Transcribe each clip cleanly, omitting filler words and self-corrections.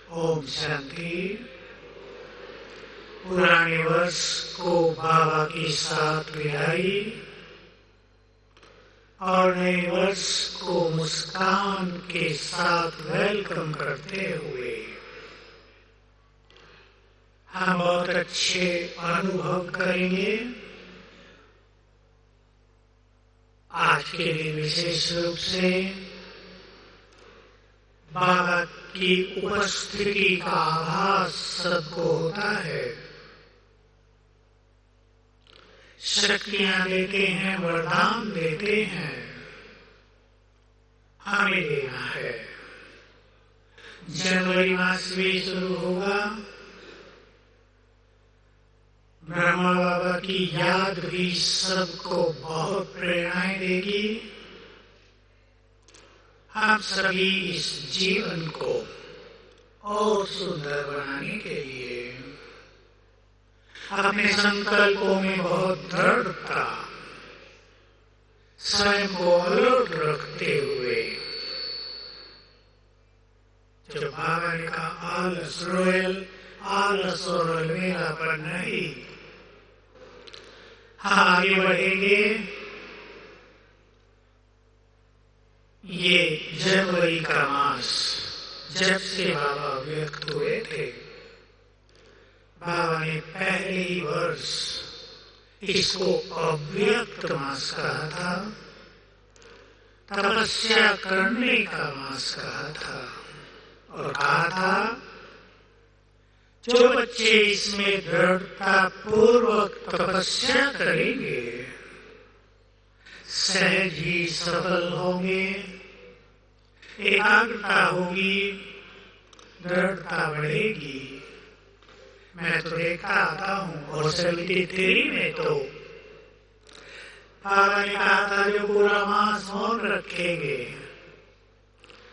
ओम शांति। पुराने वर्ष को बाबा के साथ विदाई और नए वर्ष को मुस्कान के साथ वेलकम करते हुए हम बहुत अच्छे अनुभव करेंगे। आज के दिन विशेष रूप से बाबा की उपस्थिति का आभास सबको होता है। शक्तियां देते हैं, वरदान देते हैं, हमें देना है। जनवरी मास भी शुरू होगा। ब्रह्मा बाबा की याद भी सबको बहुत प्रेरणाएं देगी। आप सभी इस जीवन को और सुंदर बनाने के लिए अपने संकल्पों में बहुत दृढ़ता, स्वयं को अलर्ट रखते हुए, जो बाबा ने कहा आलस रोयल, आलस और अलमेला पर नहीं, हम आगे बढ़ेंगे। ये जनवरी का मास जब से बाबा व्यक्त हुए थे, बाबा ने पहले ही वर्ष इसको अव्यक्त मास कहा था, तपस्या करने का मास कहा था और कहा था जो बच्चे इसमें दृढ़ता पूर्वक तपस्या करेंगे सहज ही सफल होंगे। एकाग्रता होगी, दृढ़ता बढ़ेगी। मैं तो देखता आता हूँ और समिति थ्योरी में तो बाबा ने कहा था जो पूरा मास मौन रखेंगे,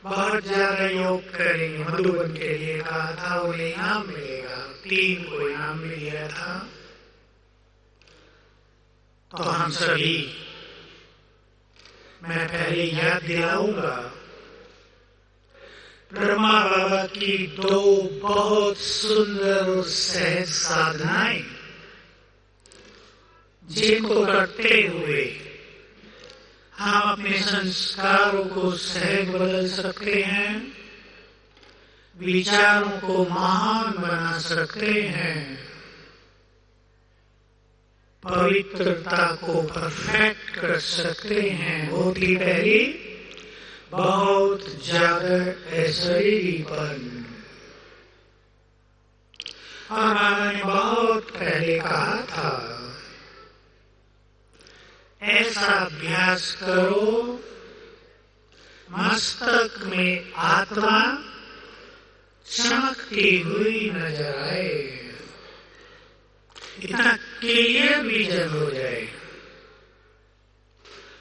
बहुत ज्यादा योग करेंगे। मधुबन के लिए कहा था उन्हें इनाम मिलेगा, 3 को इनाम मिल गया था। तो हम सभी, मैं पहले याद दिलाऊंगा ब्रह्मा बाबा की 2 बहुत सुंदर और सहज साधनाएं, जिनको करते हुए हम अपने संस्कारों को सहज बदल सकते हैं, विचारों को महान बना सकते हैं, पवित्रता को परफेक्ट कर सकते हैं। वो थी पहली बहुत ज्यादा ऐश्वर्यपन। और बाबा ने बहुत पहले कहा था ऐसा अभ्यास करो मस्तक में आत्मा चमकती हुई नजर आए, इतना क्लियर विजन हो जाए।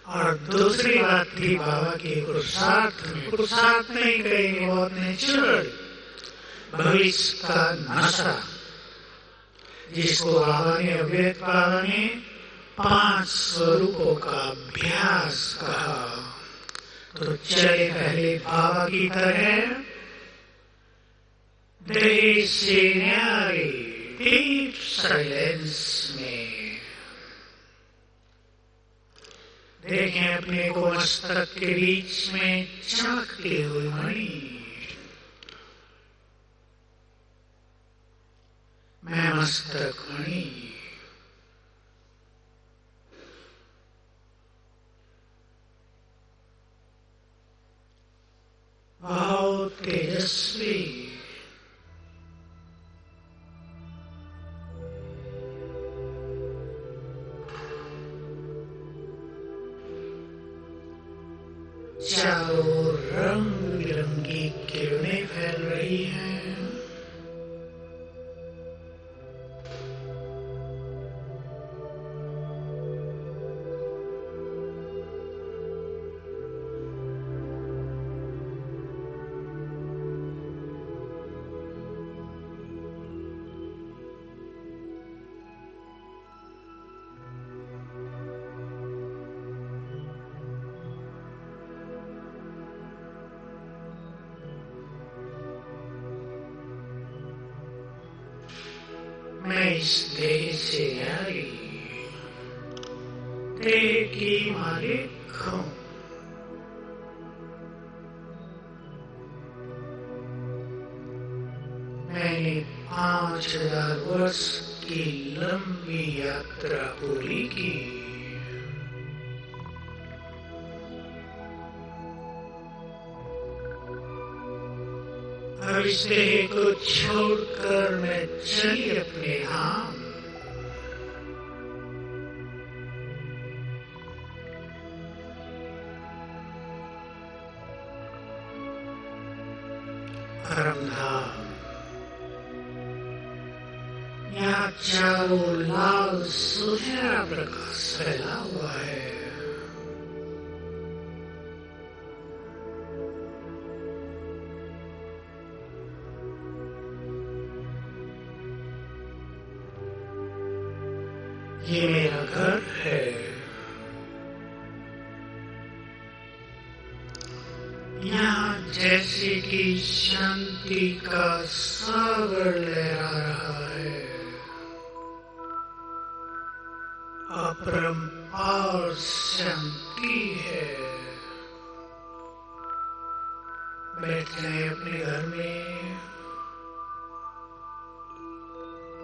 और दूसरी बात थी बाबा के पुरुषार्थ में, पुरुषार्थ नहीं कहेंगे, बहुत नेचुरल, भविष्य का नशा, जिसको बाबा ने अव्यक्त बाबा ने 5 स्वरूपों का अभ्यास कहा। तो चले पहले बाबा की तरह देश से न्यारे डीप साइलेंस में देखें अपने को मस्तक के बीच में चमकती हुई मणि। मैं मस्तक मणि, बहुत तेजस्वी, चारों रंग बिरंगी किरणें फैल रही हैं। मैं इस देह से यारी देह की मालिक हूँ। मैंने 5000 वर्ष की लंबी यात्रा पूरी की। अब इस देह को छोड़कर मैं चली अपने धाम। परम धाम। यहाँ चारों लाल सुनहरा प्रकाश फैला हुआ है। ये मेरा घर है। यहाँ जैसे कि शांति का सागर लहरा रहा है। अपरंपार शांति है। बैठते हैं अपने घर में।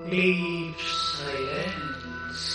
Deep silence.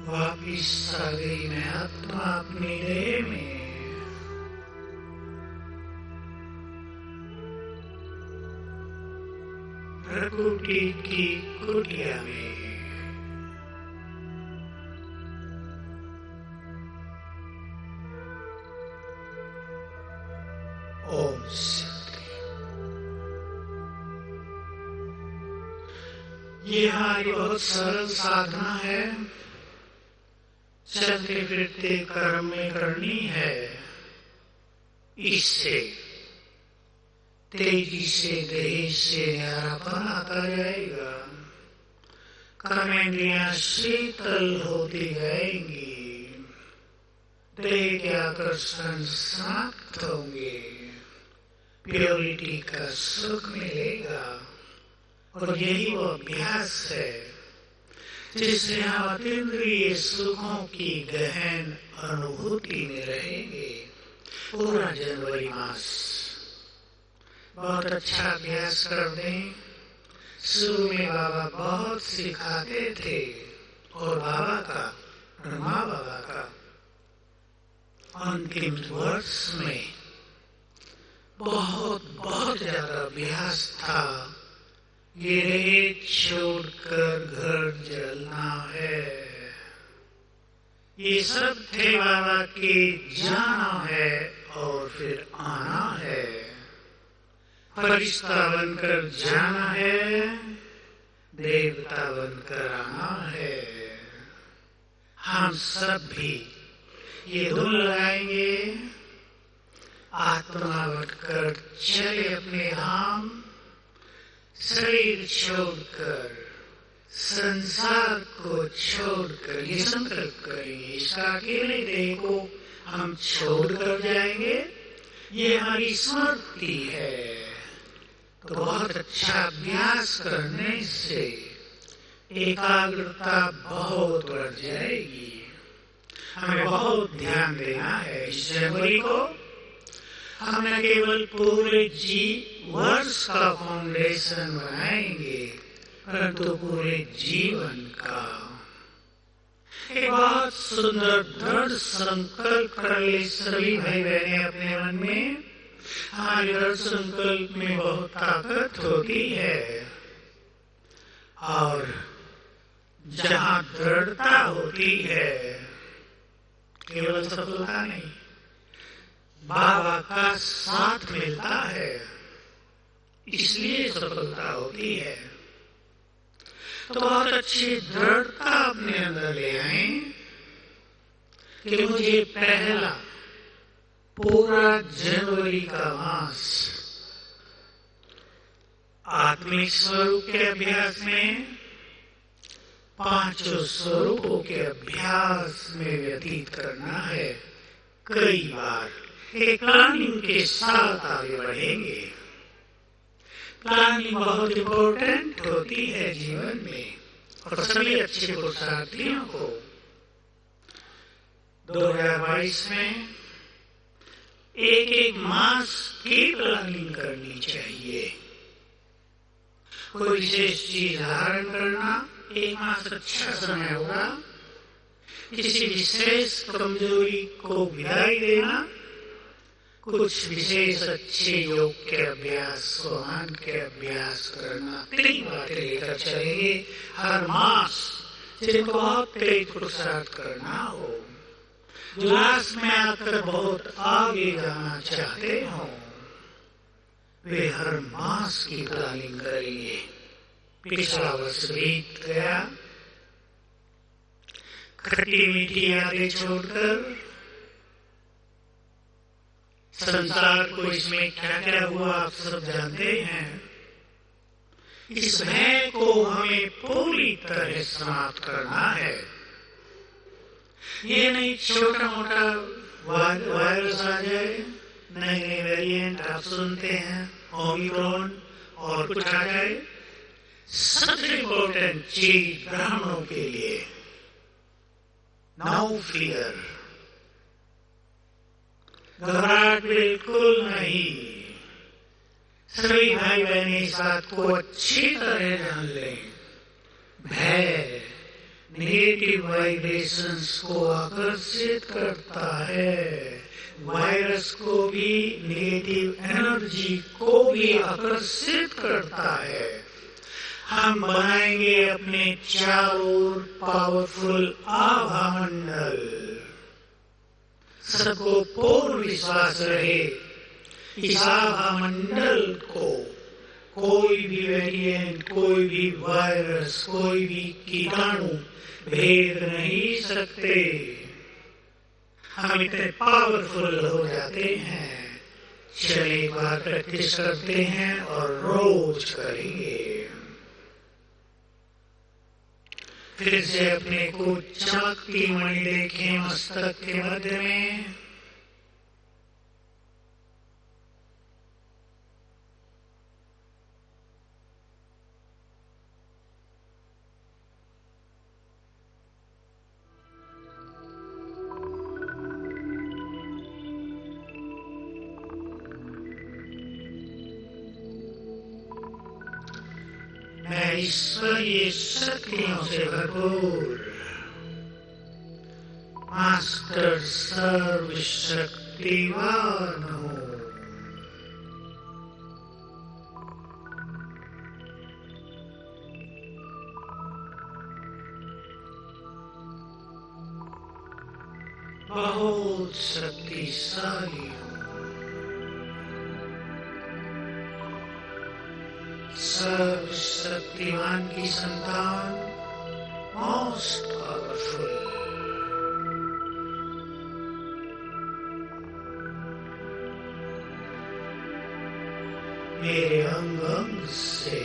वापिस आ गई मैं आत्मा अपनी देह में। प्रकृति की कुटिया में। ओम शांति। ये हमारी बहुत सरल साधना है। चलते फिरते कर्म में करनी है। इससे तेजी से देह से न्यारापन आता जाएगा। कर्मेंद्रियां शीतल होती जाएंगी। देह के आकर्षण समाप्त होंगे। प्योरिटी का सुख मिलेगा। और यही वो अभ्यास है जिससे हम अतीन्द्रिय सुखों की गहन अनुभूति में रहेंगे। पूरा जनवरी मास बहुत अच्छा अभ्यास कर दें। शुरू में बाबा बहुत सिखाते थे और बाबा का माँ बाबा का अंतिम वर्ष में बहुत ज्यादा अभ्यास था। ये रेत छोड़कर घर जलना है। ये सब थे बाबा के जाना है और फिर आना है। फरिश्ता बनकर जाना है, देवता बनकर आना है। हम सब भी ये धुन लगाएंगे। आत्मा बनकर चले अपने धाम। शरीर छोड़कर, संसार को छोड़कर ये संकल्प करेंगे। इसका अकेले देह को हम छोड़कर जाएंगे। ये हमारी स्मृति है। तो बहुत अच्छा अभ्यास करने से एकाग्रता बहुत बढ़ जाएगी। हमें बहुत ध्यान देना है। इस जनवरी को हम न केवल पूरे वर्ष का फाउंडेशन बनाएंगे परंतु पूरे जीवन का एक बहुत सुंदर दृढ़ संकल्प कर ले सभी भाई बहने अपने मन में। हमारे दृढ़ संकल्प में बहुत ताकत होती है और जहाँ दृढ़ता होती है केवल सफलता नहीं, बाबा का साथ मिलता है। इसलिए सफलता होती है। तो बहुत अच्छी दृढ़ता अपने अंदर ले आए कि मुझे पहला पूरा जनवरी का मास आत्मिक स्वरूप के अभ्यास में, पांचों स्वरूपों के अभ्यास में व्यतीत करना है। कई बार एक प्लानिंग के साथ आगे बढ़ेंगे। प्लानिंग बहुत इंपॉर्टेंट होती है जीवन में, और सभी अच्छे पुरुषार्थियों को 2022 में एक मास की प्लानिंग करनी चाहिए। कोई विशेष चीज धारण करना, एक मास अच्छा समय होगा। किसी विशेष कमजोरी को विदाई देना, कुछ विशेष अच्छे योग के अभ्यास, स्वान के अभ्यास करना। 3 बातें लेकर चलेंगे हर मास, जिनको बहुत तेज पुरुषार्थ करना हो, जो लास्ट में आकर बहुत आगे जाना चाहते हो, वे हर मास की प्लानिंग करेंगे। पिछला वर्ष बीत गया, खट्टी मीठी यादें छोड़कर संसार को इसमें क्या क्या हुआ आप सब जानते हैं। इस भय को हमें पूरी तरह समाप्त करना है। ये नहीं छोटा मोटा वायरस आ जाए, नए नए वेरिएंट आप सुनते हैं, ओमिक्रॉन और कुछ आ जाए। सबसे इम्पोर्टेंट चीज ब्राह्मणों के लिए, नो फियर, घबराहट बिल्कुल नहीं। सभी भाई बहन इस बात को अच्छी तरह जान लें। भय नेगेटिव वाइब्रेशंस को आकर्षित करता है, वायरस को भी, नेगेटिव एनर्जी को भी आकर्षित करता है। हम बनाएंगे अपने चारों पावरफुल आभामंडल। सबको पूर्ण विश्वास रहे, इस आभामंडल को कोई भी वेरिएंट, कोई भी वायरस, कोई भी कीटाणु भेद नहीं सकते। हम इतने पावरफुल हो जाते हैं। चलिए एक बार प्रैक्टिस करते हैं और रोज करेंगे। फिर से अपने को चमकती मणि देखें मस्तक के मध्य में। मैं ईश्वरीय शक्तियों से भरपूर मास्टर सर्वशक्तिवान हूँ। बहुत शक्तिशाली हूँ। सर्वशक्तिमान की संतान, मोस्ट पावरफुल। मेरे अंग अंग से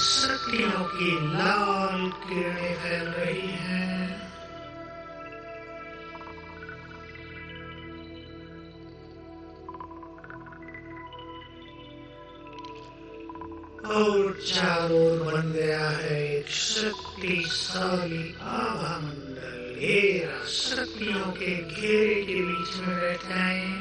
शक्तियों की लाल किरणें फैल रही हैं। और चारों ओर बन गया है एक शक्तिशाली आभामंडल। घेरा, शक्तियों के घेरे के बीच में बैठ जाएं।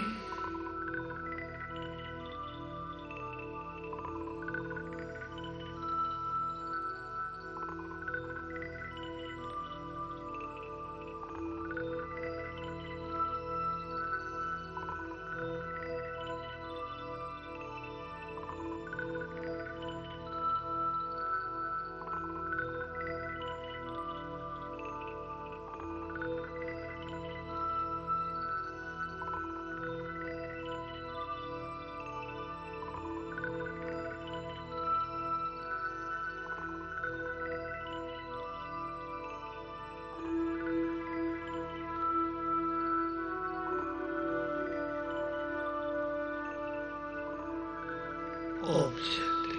ओम शांति।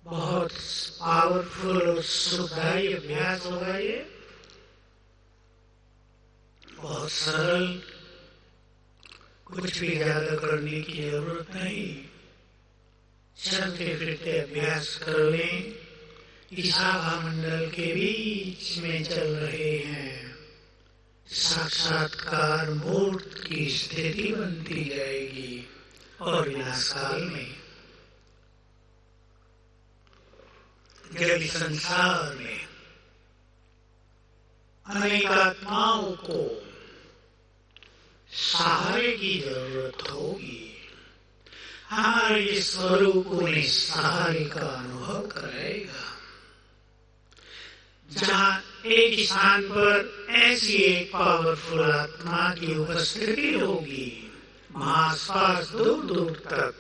बहुत पावरफुल और सुखदायी अभ्यास होगा ये, बहुत सरल, कुछ भी ज्यादा करने की जरूरत नहीं। चलते फिरते अभ्यास कर लें। इस आभा मंडल के बीच में चल रहे हैं, साक्षात्कार मूर्त की स्थिति बनती जाएगी और विनाश काल में जब संसार में अनेक आत्माओं को सहारे की जरूरत होगी, हमारे स्वरूप उन्हें सहारे का अनुभव कराएगा। जहाँ एक स्थान पर ऐसी एक पावरफुल आत्मा की उपस्थिति होगी, आसपास दूर दूर तक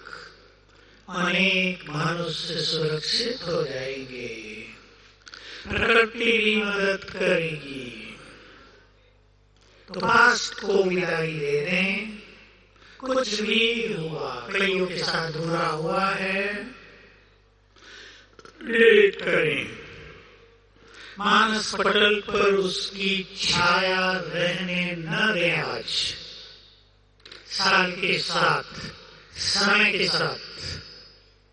अनेक मनुष्य सुरक्षित हो जाएंगे, प्रकृति भी मदद करेगी। तो पास्ट को विदाई दे दें। कुछ भी हुआ, कईयों के साथ बुरा हुआ है, डिलीट करें। मानस पटल पर उसकी छाया रहने न दें। आज साल के साथ, समय के साथ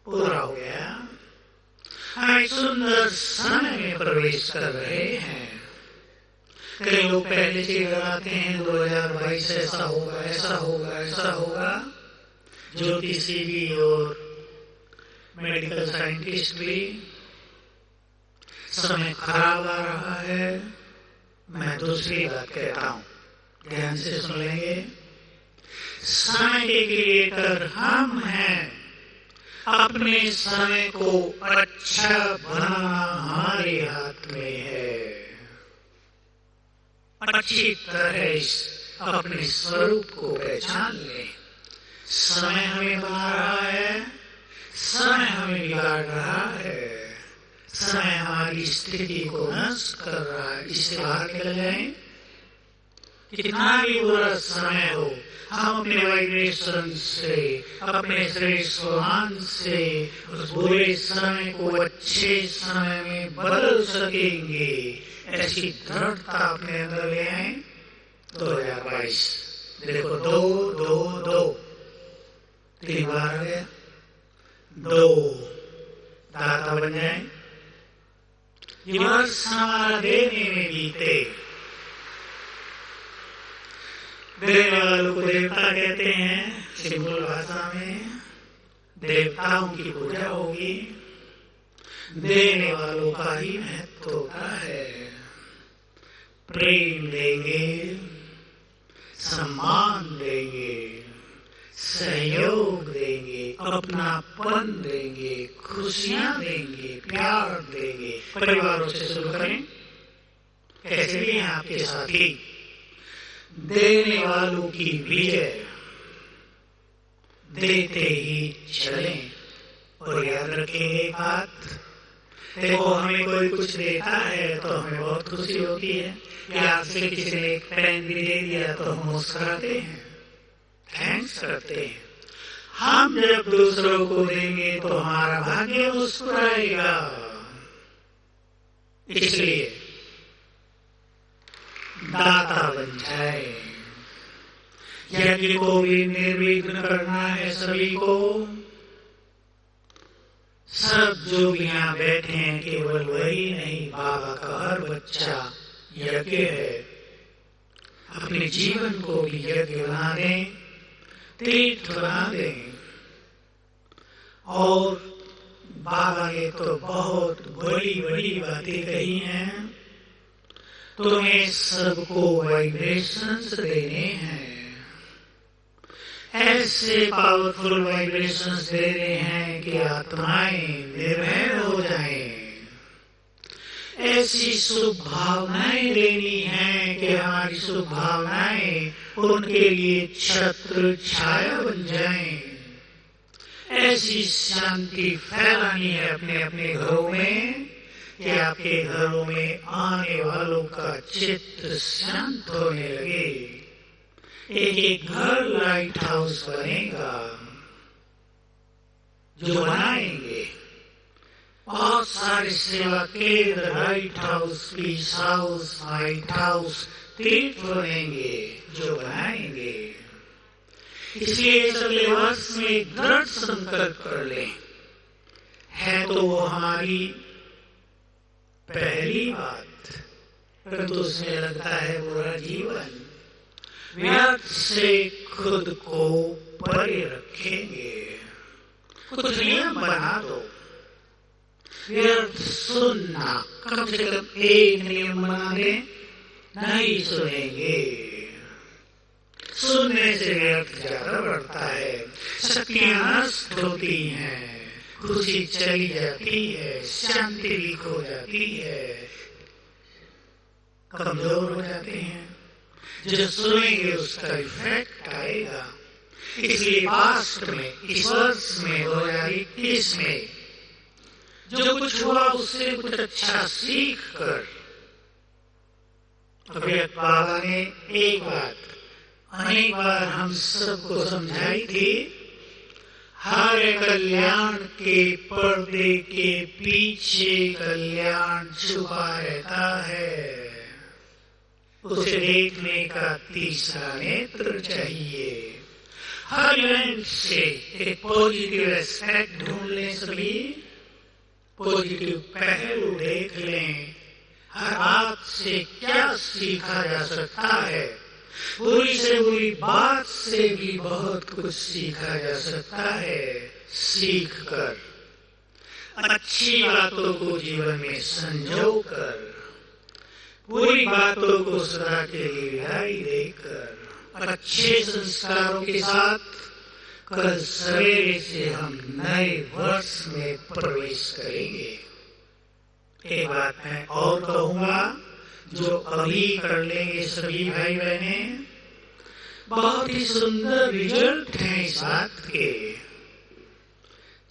पूरा हो गया। हम एक सुंदर समय में प्रवेश कर रहे हैं। कई लोग पहले से लगाते हैं 2022 ऐसा होगा, ऐसा होगा, ऐसा होगा। ज्योतिषी भी और मेडिकल साइंटिस्ट भी। समय खराब आ रहा है। मैं दूसरी बात कहता हूं, ध्यान से सुन लेंगे। समय के क्रिएटर हम हैं। अपने समय को अच्छा बनाना हमारे हाथ में है। अच्छी तरह अपने स्वरूप को पहचान ले। समय हमें बना रहा है, समय हमें बिगाड़ रहा है, समय हमारी स्थिति को नष्ट कर रहा है। इससे बाहर निकल जाए। कितना भी बुरा समय हो, हम अपने वाइब्रेशन से, अपने श्रेष्ठ स्वभाव से उस बुरे समय को अच्छे समय में बदल सकेंगे। ऐसी दृढ़ता अपने अंदर ले आए। 2022 देखो, 2 3 बार आ गया। 2 दाता बन जाए। ये वर्ष हमारा देने में बीते। देने वालों को देवता कहते हैं। सिंपल भाषा में देवताओं की पूजा होगी। देने वालों का ही महत्व होता है। प्रेम देंगे, सम्मान देंगे, सहयोग देंगे, अपनापन देंगे, खुशियां देंगे, प्यार देंगे। परिवारों से शुरू करें। कैसे भी हैं आपके साथी। देने वालों की विजय। देते ही चलें। और याद रखेंगे एक बात, देखो हमें कोई कुछ देता है तो हमें बहुत खुशी होती है। या आपसे किसी ने एक पेन भी दे दिया तो हम मुस्कुराते हैं, थैंक्स करते हैं। हम जब दूसरों को देंगे तो हमारा भाग्य मुस्कुराएगा। इसलिए दाता बन जाए। यज्ञ को भी निर्विघ्न करना है सभी को। सब जो भी यहाँ बैठे हैं केवल वही नहीं, बाबा का हर बच्चा यज्ञ है। अपने जीवन को भी यज्ञ बना दें, तीर्थ बना दें। और बाबा ने तो बहुत बड़ी बड़ी बातें कही हैं। तुम्हें सबको वाइब्रेशंस देने हैं। ऐसे पावरफुल वाइब्रेशंस दे रहे हैं कि आत्माएं निर्भय हो जाएं। ऐसी शुभ भावनाएं देनी है कि हमारी शुभ भावनाएं उनके लिए छत्र छाया बन जाएं। ऐसी शांति फैलानी है अपने अपने घरों में कि आपके घरों में आने वालों का चित्त शांत होने लगे। एक एक घर लाइट हाउस बनेगा। जो बनाएंगे बहुत सारे सेवा केंद्र, lighthouse, peace house, lighthouse, तीर्थ बनेंगे जो बनाएंगे। इसलिए इस अगले वर्ष में एक दृढ़ संकल्प कर लें। है तो वो हमारी पहली बात, परंतु उसमें लगता है पूरा जीवन। व्यर्थ से खुद को परे रखेंगे। कुछ नियम बना दो। व्यर्थ सुनना, कम से कम एक नियम बना दे, नहीं सुनेंगे। सुनने से व्यर्थ ज्यादा बढ़ता है, शक्तियां नष्ट होती हैं, खुशी चली जाती है, शांति भी खो जाती है, कमजोर हो जाते हैं। जो सुनेंगे उसका इफेक्ट आएगा। इसलिए पास्ट में, इस वर्ष में 2021 में जो कुछ हुआ उससे कुछ अच्छा सीख कर, अव्यक्त बाबा ने एक बात अनेक बार हम सबको समझाई थी, हर कल्याण के पर्दे के पीछे कल्याण छुपा रहता है। उसे देखने का तीसरा नेत्र चाहिए। हर इवेंट से एक पॉजिटिव एस्पेक्ट ढूंढ लें, सभी पॉजिटिव पहलू देख लें। हर बात से क्या सीखा जा सकता है। बुरी से बुरी बात से भी बहुत कुछ सीखा जा सकता है। सीख कर, अच्छी बातों को जीवन में संजो कर, बुरी बातों को सदा के लिए विदाई देकर, अच्छे संस्कारों के साथ कल सवेरे से हम नए वर्ष में प्रवेश करेंगे। एक बात मैं और कहूंगा, जो अभी कर लेंगे सभी भाई बहने, बहुत ही सुंदर रिजल्ट है इस बात के।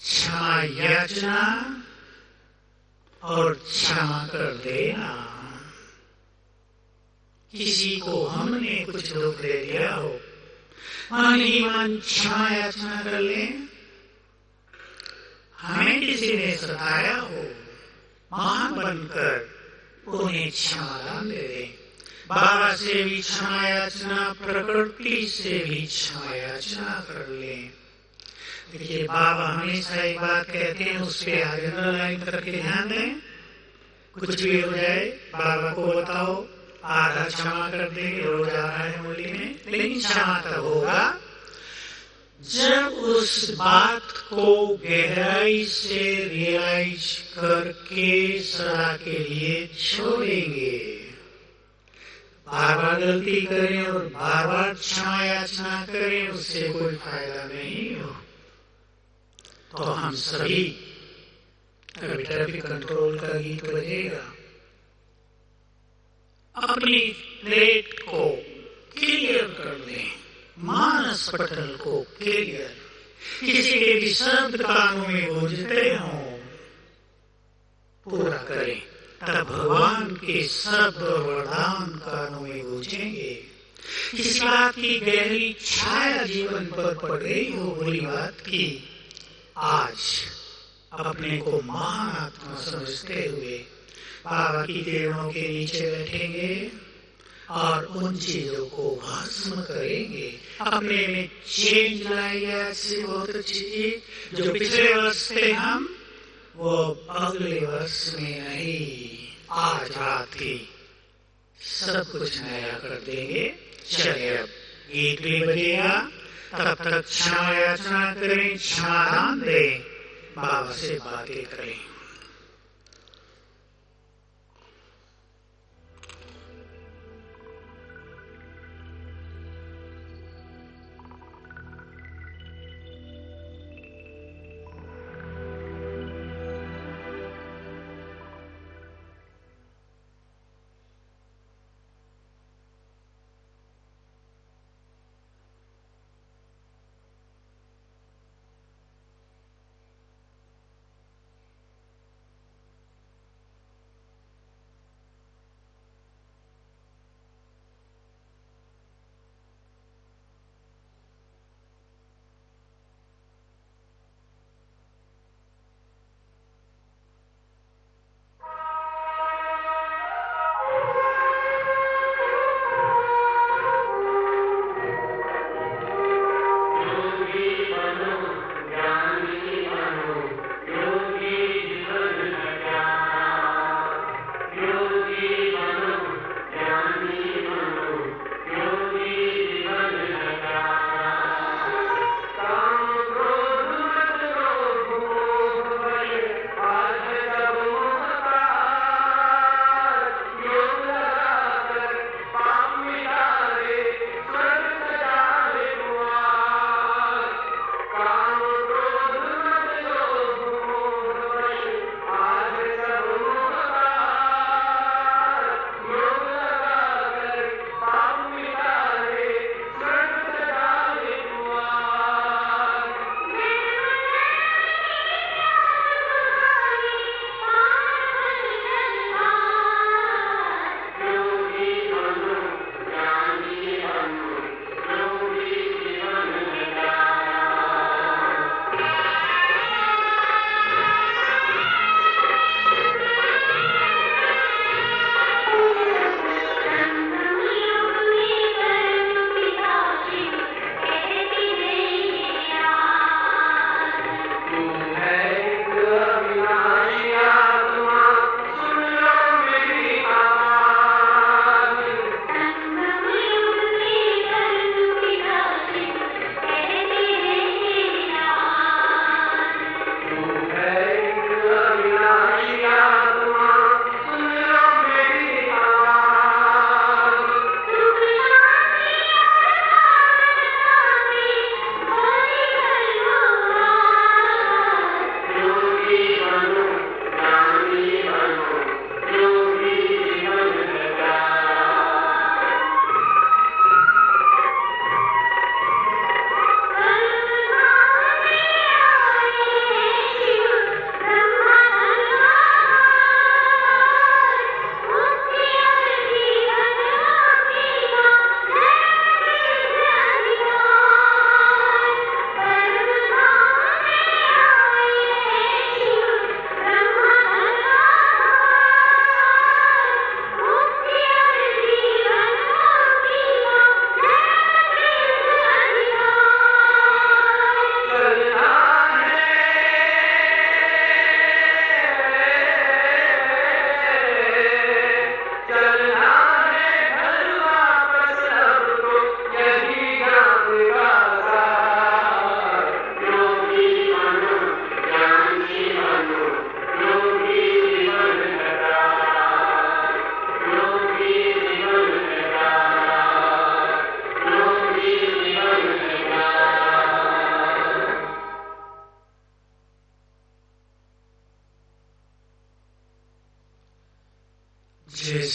क्षमा याचना और क्षमा कर देना। किसी को हमने कुछ दुख दे दिया हो, मन ही मन क्षमा याचना कर लें। हमें किसी ने सताया हो, महान बनकर उन्हें क्षमादान दे दें। बाबा से भी क्षमा याचना, प्रकृति से भी क्षमा याचना कर लें। देखिए, बाबा हमेशा एक बात कहते हैं, उस पर अंडरलाइन करके ध्यान दें। कुछ भी हो जाए बाबा को बताओ, आधा क्षमा कर देंगे। रोज आ रहा है होली में, लेकिन क्षमा तब होगा जब उस बात को गहराई से रियलाइज करके सदा के लिए छोड़ेंगे। बार बार गलती करें और बार बार क्षमा याचना करें, उससे कोई फायदा नहीं हो। तो हम सभी, अभी ट्रैफिक कंट्रोल का गीत बजेगा, अपनी प्लेट को क्लियर कर दें, मानस पटल को क्लियर। किसी के भी शब्द कानों में गूंजते हों, पूरा करें, तब भगवान के शब्द और वरदान कानों में गूंजेंगे। किसी बात की गहरी छाया जीवन पर पड़ गई हो, बुरी बात की, आज अपने को महान आत्मा समझते हुए बाबा की किरणों के नीचे बैठेंगे और उन चीजों को भस्म करेंगे। अपने में चेंज लाएंगे। ऐसी बहुत अच्छी चीज जो पिछले वर्ष थे हम, वो अगले वर्ष में नहीं, आज रात ही सब कुछ नया कर देंगे। चलिए, अब गीत भी बजेगा, तब तक क्षमा याचना करें, क्षमादान दें, बाबा से बातें करें।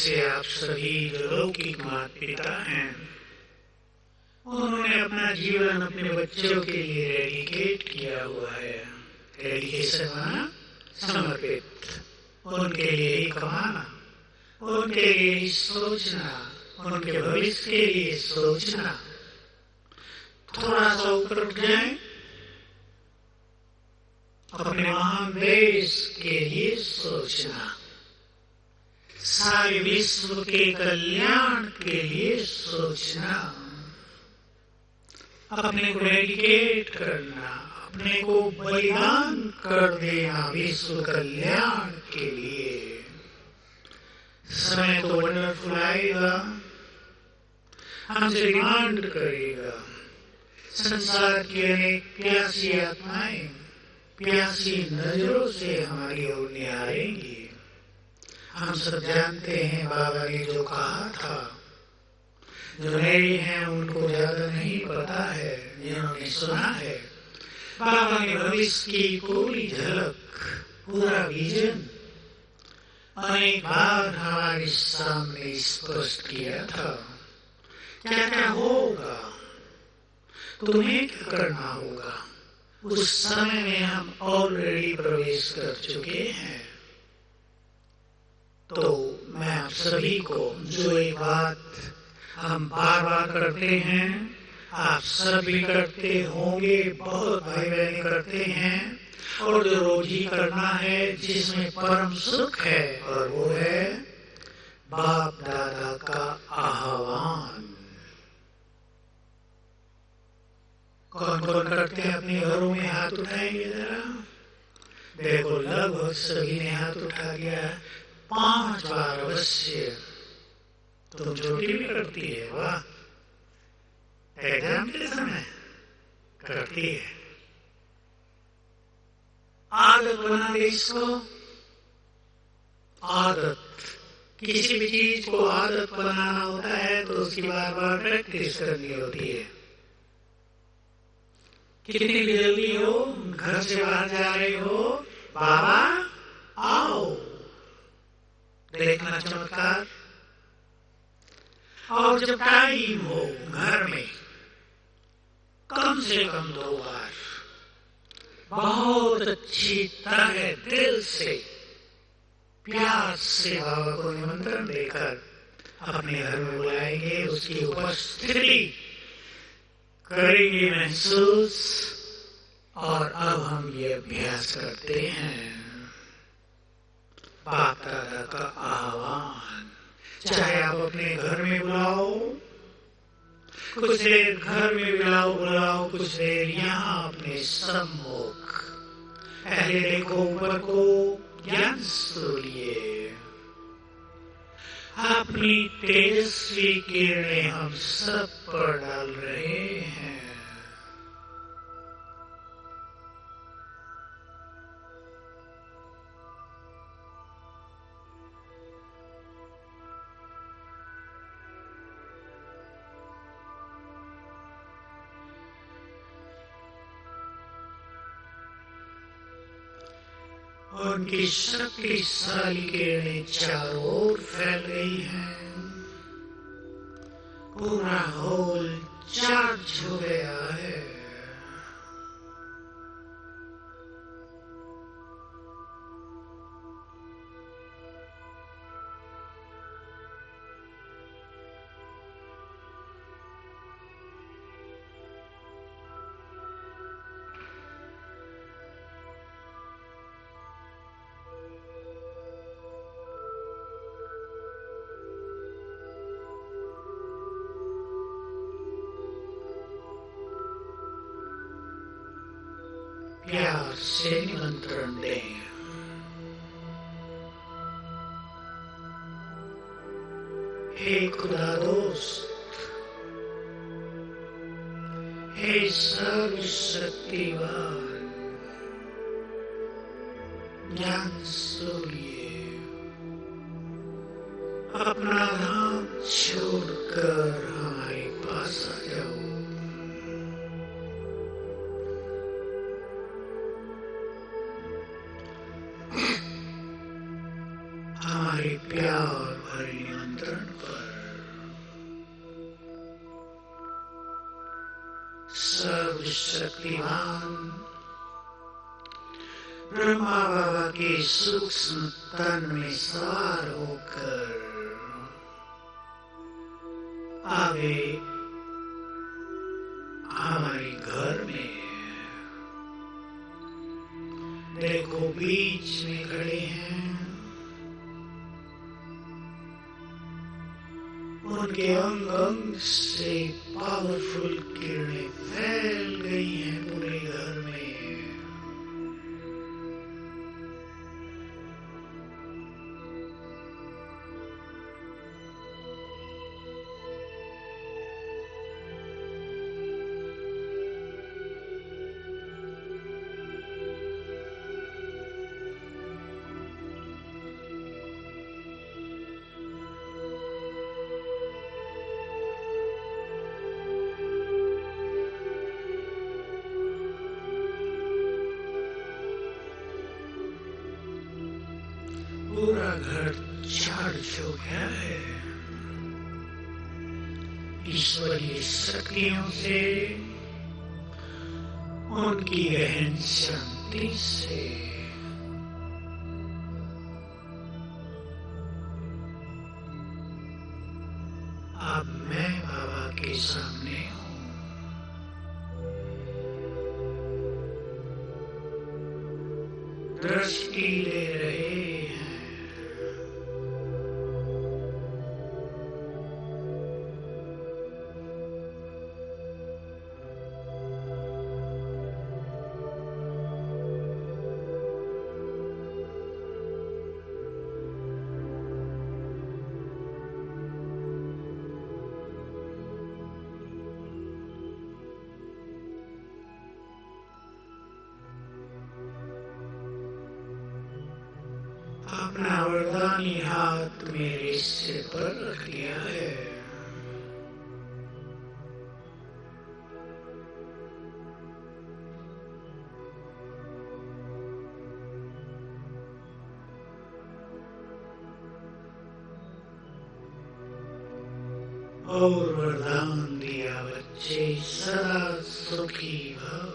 से आप सभी जो लौकिक माता पिता हैं, उन्होंने अपना जीवन अपने बच्चों के लिए डेडिकेट किया हुआ है। डेडिकेशन माना समर्पित, उनके लिए ही कमाना, उनके लिए ही सोचना, उनके भविष्य के लिए सोचना। थोड़ा सा ऊपर उठ जाए, अपने महान देश के लिए सोचना, सारे विश्व के कल्याण के लिए सोचना, अपने को डेडिकेट करना, अपने को बलिदान कर देना विश्व कल्याण के लिए। समय तो वंडरफुल आएगा, हमसे डिमांड करेगा। संसार की अनेक प्यासी आत्माएं प्यासी नजरों से हमारी ओर निहारेंगी। हम सब जानते हैं बाबा ने जो कहा था, जो नए हैं उनको ज्यादा नहीं पता है, जिन्होंने सुना है बाबा ने भविष्य की पूरी झलक, पूरा विजन अनेक बार हमारे सामने स्पष्ट किया था। क्या क्या होगा, तुम्हें क्या करना होगा, उस समय में हम ऑलरेडी प्रवेश कर चुके हैं। तो मैं आप सभी को जो एक बात हम बार बार करते हैं, आप सभी करते होंगे, बहुत भाई बहन करते हैं, और जो रोज ही करना है, जिसमें परम सुख है, और वो है बाप दादा का आह्वान। कौन कौन करते हैं अपने घरों में? हाथ उठाएंगे जरा। देखो लगभग सभी ने हाथ उठा लिया। 5 बार अवश्य। तुम छोटी भी करती है, वाह। एग्जाम के समय करती है। आदत बना दे इसको। आदत, किसी भी चीज को आदत बनाना होता है तो उसकी बार बार प्रैक्टिस करनी होती है। कितनी भी जल्दी हो, घर से बाहर जा रहे हो, बाबा आओ, देखना चमत्कार। और जब टाइम हो घर में, कम से कम 2 बार बहुत अच्छी तरह दिल से प्यार से बाबा को निमंत्रण देकर अपने घर में बुलाएंगे, उसकी उपस्थिति करेंगे महसूस। और अब हम ये अभ्यास करते हैं, बाप दादा का आह्वान। चाहे आप अपने घर में बुलाओ, कुछ देर घर में बुलाओ, कुछ देर यहाँ अपने सम्मुख। पहले देखो ऊपर को, ज्ञान सूर्य, अपनी तेजस्वी किरणें हम सब पर डाल रहे हैं। उनकी शक्तिशाली किरणें चारों ओर फैल गई हैं। पूरा हॉल चार्ज हो गया है। प्यार से निमंत्रण दें। हे खुदा दोस्त, हे सर्वशक्तिवान ज्ञान सूर्य, अपना धाम छोड़कर हमारे पास आ जाओ। हमारे प्यार भरे सर्वशक्तिमान ब्रह्मा बाबा के सूक्ष्म तन में सवार होकर आगे हमारे घर में देखो बीच में खड़े हैं। उनके अंग अंग से पावरफुल किरणें फैल गई हैं पूरे घर में। पूरा घर चार्ज हो गया है ईश्वरीय शक्तियों से, उनकी गहन शांति से। अब मैं बाबा के सामने हूँ। दृष्टि ले रहे हैं। अपना वरदानी हाथ मेरे सिर पर रख दिया है। और वरदान दिया, बच्चे सदा सुखी भव।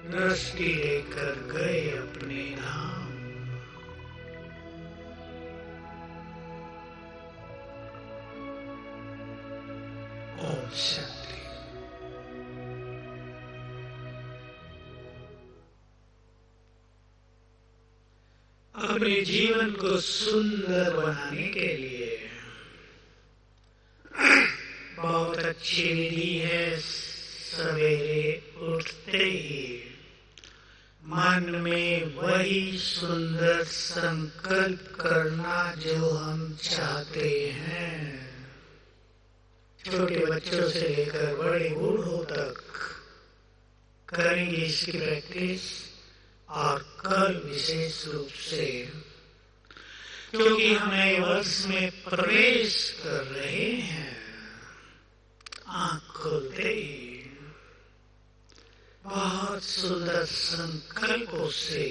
दृष्टि लेकर गए अपने धाम। ओम शांति। अपने जीवन को सुंदर बनाने के लिए बहुत अच्छी विधि है। सवेरे उठते ही मन में वही सुंदर संकल्प करना जो हम चाहते हैं। छोटे बच्चों से लेकर बड़े बूढ़ों तक करेंगे इसकी प्रैक्टिस, और कल विशेष रूप से, क्योंकि हम नए वर्ष में प्रवेश कर रहे हैं। आँख खोलते ही बहुत सुंदर संकल्पों से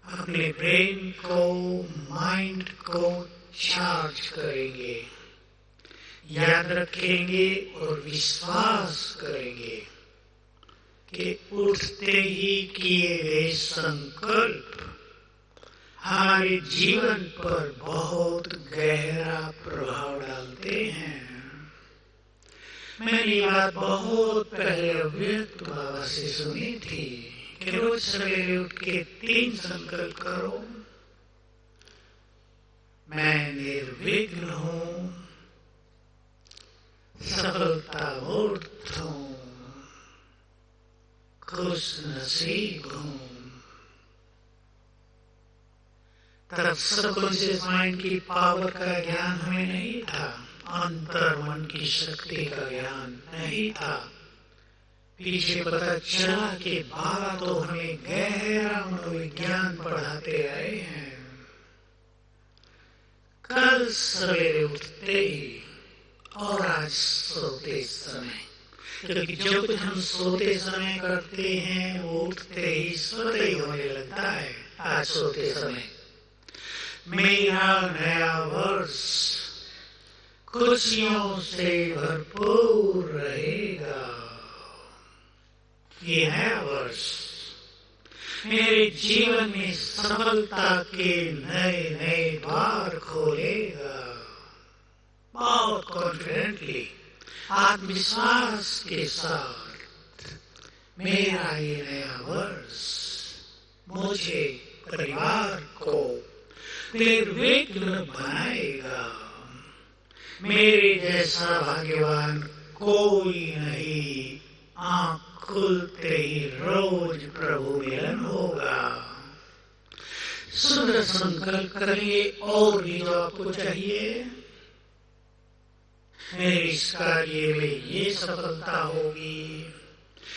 अपने ब्रेन को, माइंड को चार्ज करेंगे, याद रखेंगे और विश्वास करेंगे कि उठते ही किए गए संकल्प हमारे जीवन पर बहुत गहरा प्रभाव डालते हैं। मैंने ये बात बहुत पहले अव्यक्त बाबा से सुनी थी कि रोज सवेरे उठ के 3 संकल्प करो। मैं निर्विघ्न हूँ, सफलता मूर्त हूँ, खुश नसीब हूँ। तब सबकॉन्शियस माइंड की पावर का ज्ञान हमें नहीं था, अंतर मन की शक्ति का ज्ञान नहीं था। पीछे पता चला कि बाबा तो हमें गहरा मनोविज्ञान पढ़ाते आए हैं। कल सवेरे उठते ही और आज सोते समय क्योंकि जो कुछ हम सोते समय करते हैं वो उठते ही स्वतः ही होने लगता है। आज सोते समय मेरा नया वर्ष खुशियों से भरपूर रहेगा। ये नया वर्ष मेरे जीवन में सफलता के नए नए द्वार खोलेगा। बहुत कॉन्फिडेंटली, आत्मविश्वास के साथ मेरा ये नया वर्ष मुझे, परिवार को निर्विघ्न बनाएगा। मेरे जैसा भाग्यवान कोई नहीं। आंख खुलते ही रोज प्रभु मिलन होगा। सुंदर संकल्प करिए और भी जो आपको चाहिए। मेरे इस कार्य में ये सफलता होगी।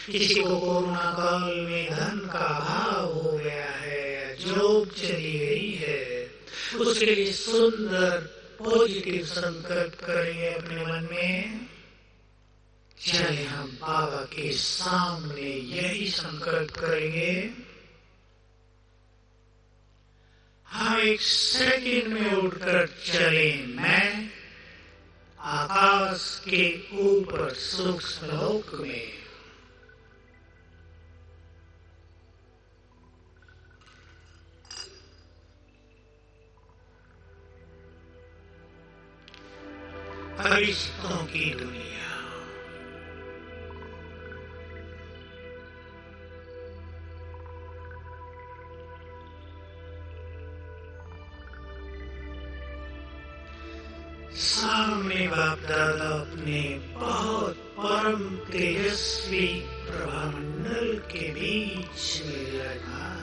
किसी को कोरोना काल में धन का अभाव हो गया है, जॉब चली गई है, उसके लिए सुंदर पॉजिटिव संकल्प करेंगे अपने मन में। चले हम बाबा के सामने यही संकल्प करेंगे। हम एक सेकंड में उठकर चले। मैं आकाश के ऊपर सूक्ष्म लोक में, फरिश्तों की दुनिया, सामने बाप दादा अपने बहुत परम तेजस्वी प्रभामंडल के बीच में विराजमान।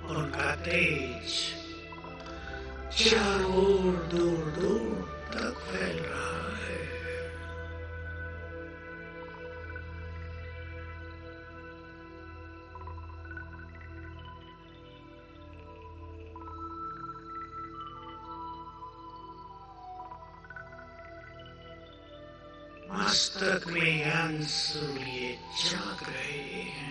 उनका तेज चारों ओर दूर दूर तक फैल रहा है। मस्तक में अंशु लिए जाग रहे हैं।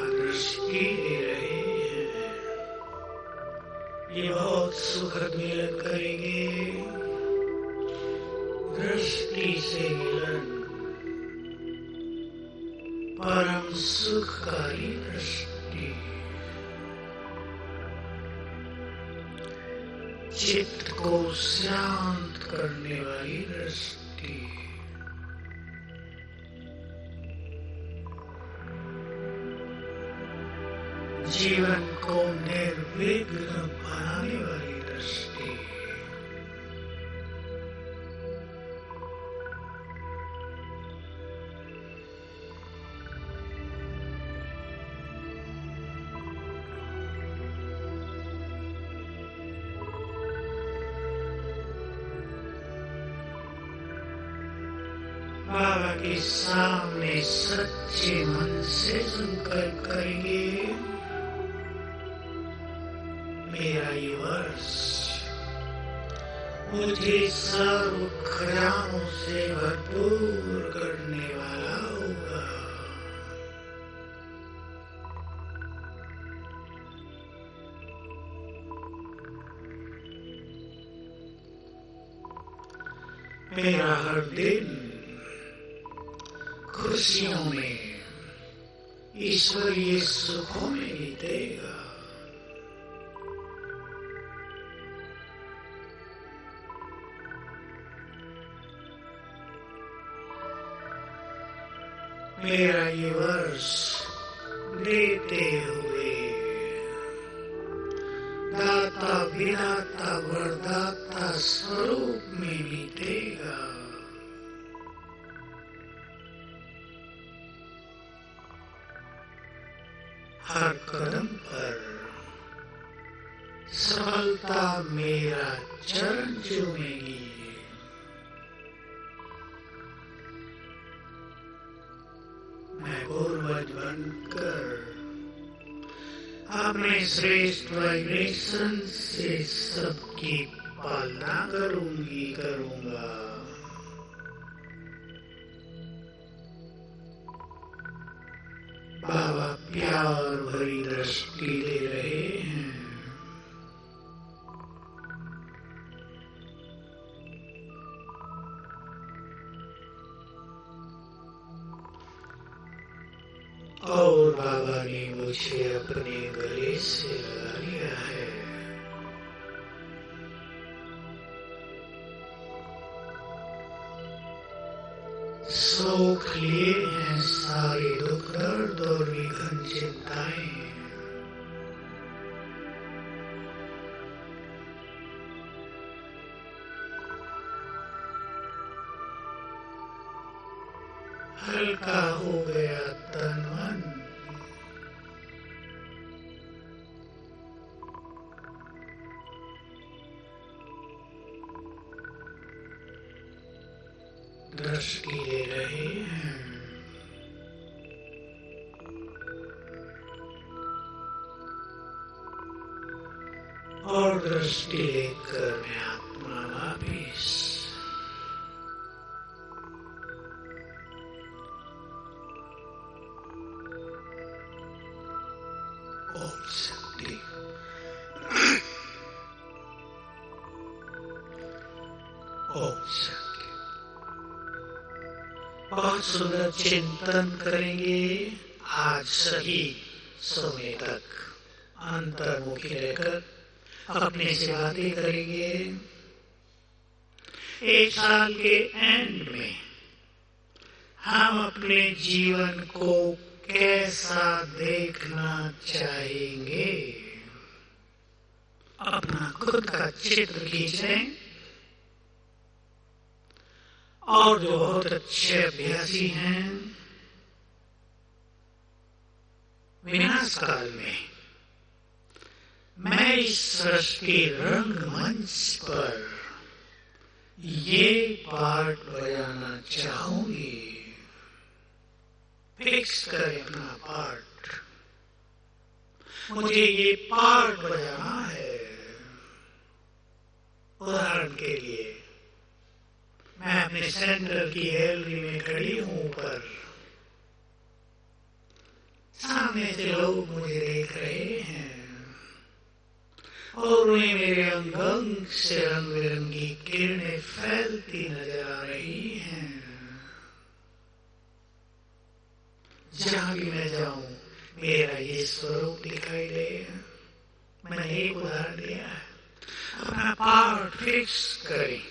दृष्टि दे रहे हैं। ये बहुत सुखद मिलन करेंगे। दृष्टि से मिलन परम सुखकारी दृष्टि, चित्त को शांत करने वाली दृष्टि, जीवन को निर्विघ्न बनाने वाली दृष्टि। बाबा के सामने सच्चे मन से संकल्प करेंगे। मेरा ये वर्ष मुझे सर्व खजानों से भरपूर करने वाला होगा। मेरा हर दिन खुशियों में, ईश्वरीय सुखों में बीतेगा। मेरा ये वर्ष देते हुए दाता विदाता वरदाता स्वरूप में बीतेगा। हर कदम पर सफलता मेरा चरण चूमेगी। मैं पूर्वज बनकर अपने श्रेष्ठ वाइब्रेशन से सबकी पालना करूंगा। बाबा प्यार भरी दृष्टि दे रहे हैं। और बाबा ने मुझे अपने गले से लगा लिया है। सोख लिए हैं सारे दुख दर्द और विघन चिंताएं। हल्का हो गया तन मन। दृष्टि ले रहे हैं। और दृष्टि लेकर मैं आत्मा वापिस ओम शक्ति। ओम शक्ति। बहुत सुंदर चिंतन करेंगे आज सही समय तक। अंतर्मुखी रहकर अपने से बातें करेंगे। एक साल के एंड में हम अपने जीवन को कैसा देखना चाहेंगे, अपना खुद का चित्र खींचें। और जो बहुत अच्छे अभ्यासी हैं, विनाश काल में मैं इस सृष्टि रंगमंच पर ये पार्ट बजाना चाहूंगी। फिक्स करें अपना पार्ट। मुझे ये पार्ट बजाना है। उदाहरण के लिए मैं अपने सेंटर की गैलरी में खड़ी हूं, ऊपर सामने से लोग मुझे देख रहे हैं और उन्हें मेरे अंग अंग से रंग बिरंगी किरणें फैलती नजर आ रही हैं। जहां भी मैं जाऊं मेरा ये स्वरूप दिखाई दे। मैंने एक उदाहरण दिया है। अपना पार्ट फिक्स करें।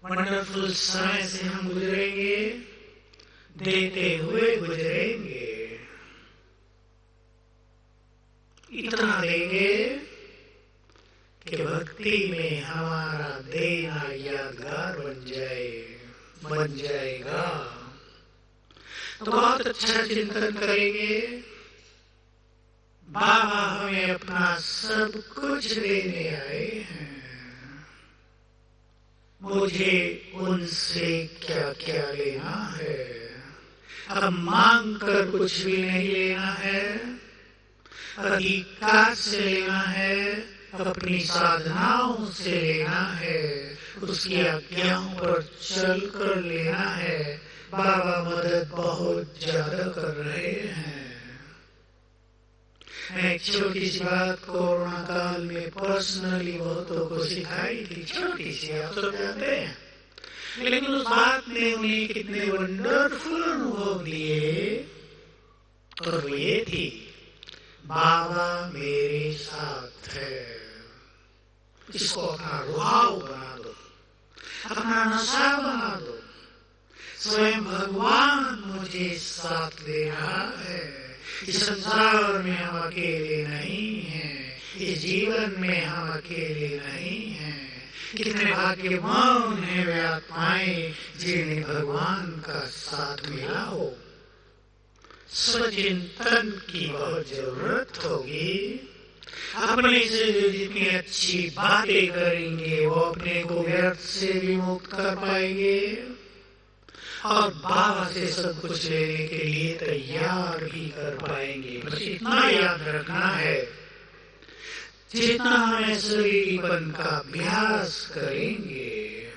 वंडरफुल समय से हम गुजरेंगे, देते हुए गुजरेंगे। इतना देंगे कि भक्ति में हमारा देना यादगार बन जाएगा। तो बहुत अच्छा चिंतन करेंगे। बाबा हमें अपना सब कुछ देने आए हैं। मुझे उनसे क्या क्या लेना है। अब मांग कर कुछ भी नहीं लेना है। अधिकार से लेना है, अपनी साधनाओं से लेना है, उसकी आज्ञाओं पर चल कर लेना है। बाबा मदद बहुत ज्यादा कर रहे हैं। मैं एक छोटी सी बात कोरोना काल में पर्सनली बहुतों को सिखाई थी। छोटी सी, आप सब जानते हैं, लेकिन उस बात ने उन्हें कितने वंडरफुल अनुभव दिए। और वो ये थी, बाबा मेरे साथ है। इसको अपना रुहाव बना दो, अपना नशा बना दो। स्वयं भगवान मुझे साथ दे रहा है। इस संसार में हम अकेले नहीं हैं। इस जीवन में हम अकेले नहीं हैं। कितने भाग्यवान हैं वे आत्माएं जिन्हें भगवान का साथ मिला हो। स्वचिंतन की बहुत जरूरत होगी। अपने से जो जितनी अच्छी बातें करेंगे वो अपने को व्यर्थ से भी मुक्त कर पाएंगे और बाबा से सब कुछ लेने के लिए तैयार भी कर पाएंगे। बस इतना याद रखना है, जितना हम शरीरीपन का अभ्यास करेंगे,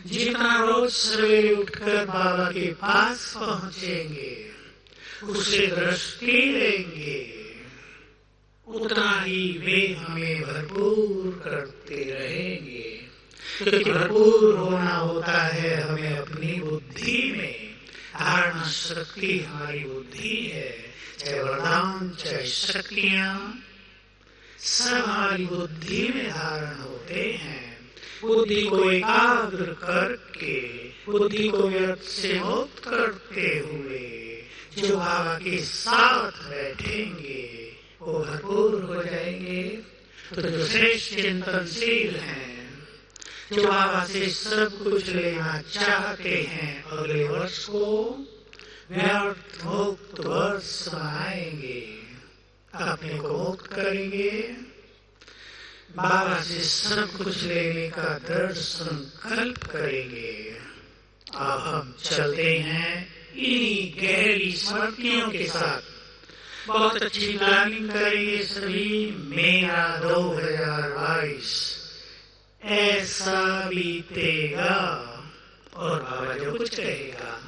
जितना रोज सवेरे उठकर बाबा के पास पहुंचेंगे, उसे दृष्टि देंगे, उतना ही वे हमें भरपूर करते रहेंगे। क्योंकि भरपूर होना होता है हमें अपनी बुद्धि में। धारणा शक्ति हमारी बुद्धि है, चाहे वरदान चाहे शक्तियां सब हमारी बुद्धि में धारण होते हैं। बुद्धि को एकाग्र करके, बुद्धि को व्यर्थ से मुक्त करते हुए जो बाबा के साथ बैठेंगे वो भरपूर हो जाएंगे। तो जो श्रेष्ठ चिंतनशील हैं, जो बाबा से सब कुछ लेना चाहते हैं, अगले वर्ष को व्यर्थ मुक्त वर्ष बनाएंगे, अपने को मुक्त करेंगे, बाबा से सब कुछ लेने का दृढ़ संकल्प करेंगे। अब हम चलते हैं इन्हीं गहरी स्मृतियों के साथ। बहुत अच्छी प्लानिंग करेंगे सभी। मेरा 2022 ऐसा बीतेगा और बाबा जो कुछ कहेगा।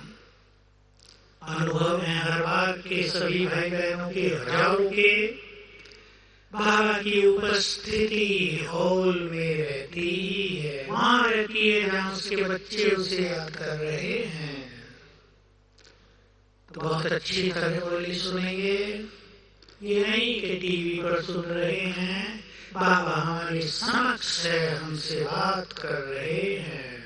अनुभव है हर बार के सभी भाई बहनों के, हजारों के, बाबा की उपस्थिति हॉल में रहती ही है, वहां रहती है जहां उसके बच्चे उसे याद कर रहे हैं। तो बहुत अच्छी तरह बोली सुनेंगे। ये नहीं कि टीवी पर सुन रहे हैं, बाबा हमारे समक्ष है, हमसे बात कर रहे हैं।